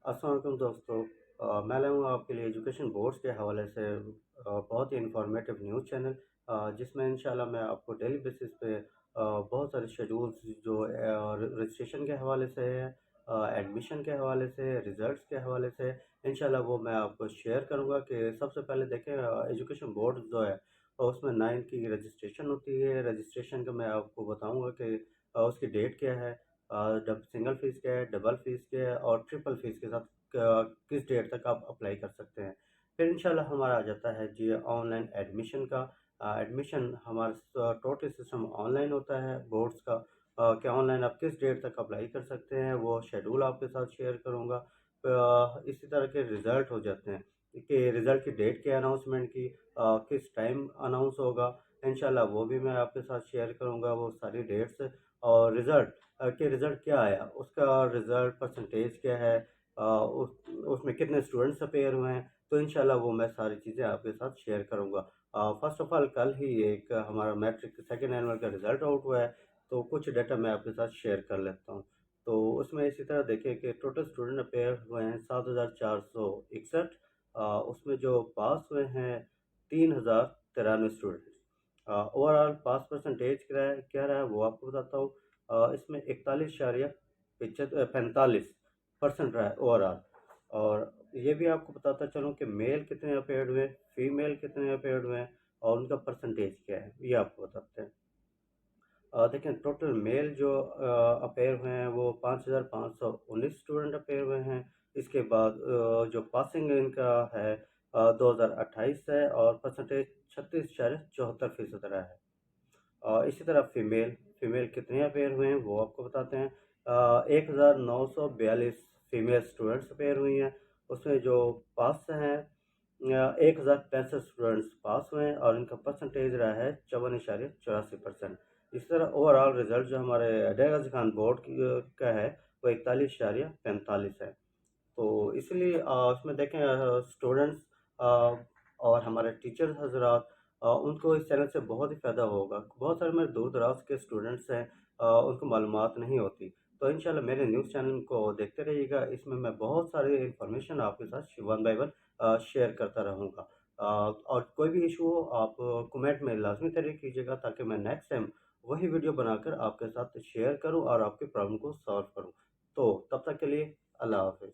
अस्सलाम वालेकुम दोस्तों। मैं लाया हूँ आपके लिए एजुकेशन बोर्ड्स के हवाले से बहुत ही इन्फॉर्मेटिव न्यूज़ चैनल, जिसमें इंशाल्लाह मैं आपको डेली बेसिस पे बहुत सारे शेड्यूल्स जो रजिस्ट्रेशन के हवाले से है, एडमिशन के हवाले से, रिजल्ट्स के हवाले से, इंशाल्लाह वो मैं आपको शेयर करूँगा। कि सबसे पहले देखें, एजुकेशन बोर्ड जो है उसमें 9 की रजिस्ट्रेशन होती है। रजिस्ट्रेशन का मैं आपको बताऊँगा कि उसकी डेट क्या है, डब सिंगल फ़ीस क्या है, डबल फ़ीस क्या है और ट्रिपल फ़ीस के साथ किस डेट तक आप अप्लाई कर सकते हैं। फिर इंशाल्लाह हमारा आ जाता है जी ऑनलाइन एडमिशन का। एडमिशन हमारा टोटल सिस्टम ऑनलाइन होता है बोर्ड्स का, कि ऑनलाइन आप किस डेट तक अप्लाई कर सकते हैं, वो शेड्यूल आपके साथ शेयर करूँगा। इसी तरह के रिज़ल्ट हो जाते हैं कि रिज़ल्ट की डेट क्या है अनाउंसमेंट की, किस टाइम अनाउंस होगा, इंशाल्लाह वो भी मैं आपके साथ शेयर करूँगा वो सारी डेट्स। और रिज़ल्ट कि रिज़ल्ट क्या आया, उसका रिज़ल्ट परसेंटेज क्या है, उसमें कितने स्टूडेंट्स अपेयर हुए हैं, तो इंशाल्लाह वो मैं सारी चीज़ें आपके साथ शेयर करूँगा। फ़र्स्ट ऑफ़ ऑल कल ही एक हमारा मैट्रिक सेकंड एनुअल का रिज़ल्ट आउट हुआ है, तो कुछ डाटा मैं आपके साथ शेयर कर लेता हूँ। तो उसमें इसी तरह देखिए कि टोटल स्टूडेंट अपेयर हुए हैं 7,461। उसमें जो पास हुए हैं 3,093 स्टूडेंट्स। ओवरऑल पास परसेंटेज क्या रहा है वो आपको बताता हूँ। इसमें 45% रहा है ओवरऑल। और ये भी आपको बताता चलूँ कि मेल कितने अपेयर्ड हुए, फीमेल कितने अपेयर्ड हुए हैं और उनका परसेंटेज क्या है, ये आपको बताते हैं। देखिए टोटल मेल जो अपेयर हुए हैं वो 5,519 स्टूडेंट अपेयर हुए हैं। इसके बाद जो पासिंग इनका है 2028 है और परसेंटेज 36.74% रहा है। इसी तरह फीमेल कितने अपेयर हुए हैं वो आपको बताते हैं। 1942 फीमेल स्टूडेंट्स अपेयर हुई हैं। उसमें जो पास हैं 1065 स्टूडेंट्स पास हुए हैं और इनका परसेंटेज रहा है 54.84%। इस तरह ओवरऑल रिजल्ट जो हमारे डे गाजी खान बोर्ड का है वो 41.45 है। तो इसलिए उसमें देखें स्टूडेंट्स और हमारे टीचर्स हज़रात, उनको इस चैनल से बहुत ही फ़ायदा होगा। बहुत सारे मेरे दूर-दराज़ के स्टूडेंट्स हैं, उनको मालूमात नहीं होती। तो इंशाल्लाह मेरे न्यूज़ चैनल को देखते रहिएगा, इसमें मैं बहुत सारी इन्फॉर्मेशन आपके साथ वन बाय वन शेयर करता रहूँगा। और कोई भी इश्यू हो आप कमेंट में लाज़मी तरीके कीजिएगा, ताकि मैं नेक्स्ट टाइम वही वीडियो बनाकर आपके साथ शेयर करूँ और आपकी प्रॉब्लम को सॉल्व करूँ। तो तब तक के लिए अल्लाह हाफ़िज़।